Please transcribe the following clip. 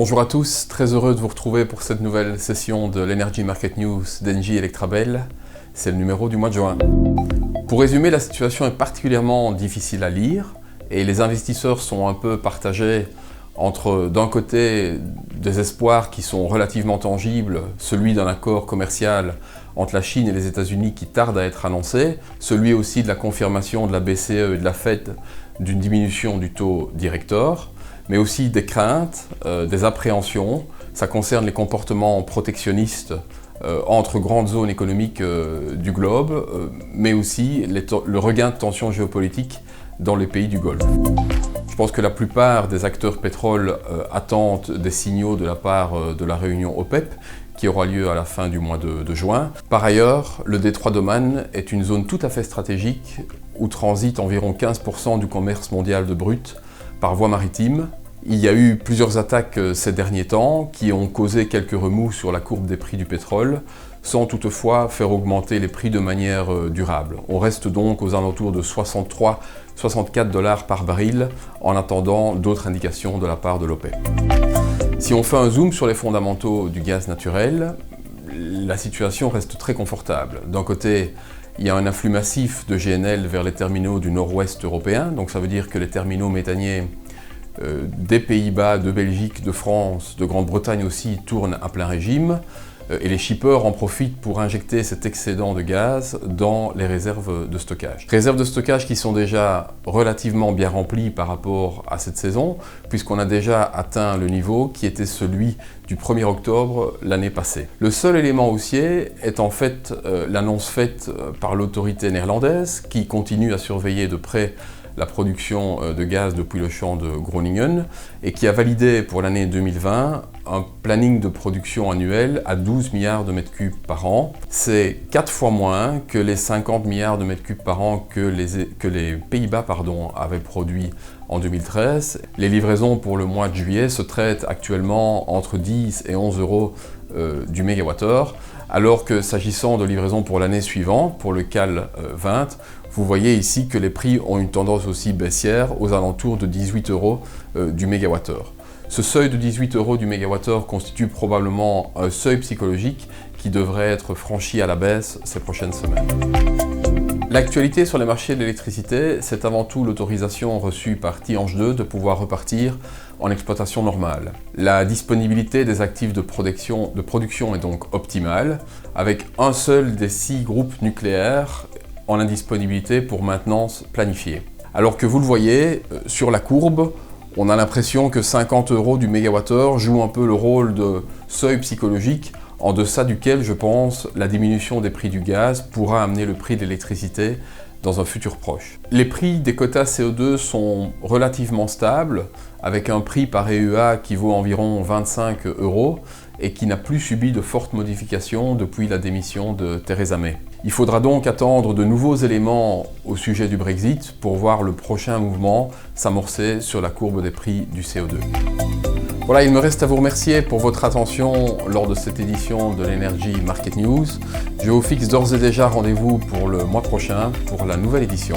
Bonjour à tous, très heureux de vous retrouver pour cette nouvelle session de l'Energy Market News d'Engie Electrabel. C'est le numéro du mois de juin. Pour résumer, la situation est particulièrement difficile à lire et les investisseurs sont un peu partagés entre, d'un côté, des espoirs qui sont relativement tangibles, celui d'un accord commercial entre la Chine et les États-Unis qui tarde à être annoncé, celui aussi de la confirmation de la BCE et de la Fed d'une diminution du taux directeur, mais aussi des craintes, des appréhensions. Ça concerne les comportements protectionnistes entre grandes zones économiques du globe, mais aussi le regain de tensions géopolitiques dans les pays du Golfe. Je pense que la plupart des acteurs pétrole attendent des signaux de la part de la réunion OPEP, qui aura lieu à la fin du mois de juin. Par ailleurs, le détroit d'Oman est une zone tout à fait stratégique où transite environ 15% du commerce mondial de brut par voie maritime. Il y a eu plusieurs attaques ces derniers temps qui ont causé quelques remous sur la courbe des prix du pétrole, sans toutefois faire augmenter les prix de manière durable. On reste donc aux alentours de 63-64 $ par baril en attendant d'autres indications de la part de l'OPEP. Si on fait un zoom sur les fondamentaux du gaz naturel, la situation reste très confortable. D'un côté, il y a un afflux massif de GNL vers les terminaux du nord-ouest européen, donc ça veut dire que les terminaux méthaniers des Pays-Bas, de Belgique, de France, de Grande-Bretagne aussi tournent à plein régime et les shippers en profitent pour injecter cet excédent de gaz dans les réserves de stockage. Réserves de stockage qui sont déjà relativement bien remplies par rapport à cette saison, puisqu'on a déjà atteint le niveau qui était celui du 1er octobre l'année passée. Le seul élément haussier est en fait l'annonce faite par l'autorité néerlandaise qui continue à surveiller de près la production de gaz depuis le champ de Groningen et qui a validé pour l'année 2020 un planning de production annuel à 12 milliards de mètres cubes par an. C'est 4 fois moins que les 50 milliards de mètres cubes par an que les Pays-Bas avaient produit en 2013. Les livraisons pour le mois de juillet se traitent actuellement entre 10 et 11 euros du mégawattheure, alors que s'agissant de livraisons pour l'année suivante, pour le CAL 20, vous voyez ici que les prix ont une tendance aussi baissière aux alentours de 18 euros du mégawattheure. Ce seuil de 18 euros du mégawattheure constitue probablement un seuil psychologique qui devrait être franchi à la baisse ces prochaines semaines. L'actualité sur les marchés de l'électricité, c'est avant tout l'autorisation reçue par Tihange 2 de pouvoir repartir en exploitation normale. La disponibilité des actifs de production est donc optimale, avec un seul des 6 groupes nucléaires en indisponibilité pour maintenance planifiée. Alors que vous le voyez, sur la courbe, on a l'impression que 50 euros du mégawattheure joue un peu le rôle de seuil psychologique en deçà duquel, je pense, la diminution des prix du gaz pourra amener le prix de l'électricité dans un futur proche. Les prix des quotas CO2 sont relativement stables, avec un prix par EUA qui vaut environ 25 euros et qui n'a plus subi de fortes modifications depuis la démission de Theresa May. Il faudra donc attendre de nouveaux éléments au sujet du Brexit pour voir le prochain mouvement s'amorcer sur la courbe des prix du CO2. Voilà, il me reste à vous remercier pour votre attention lors de cette édition de l'Energy Market News. Je vous fixe d'ores et déjà rendez-vous pour le mois prochain pour la nouvelle édition.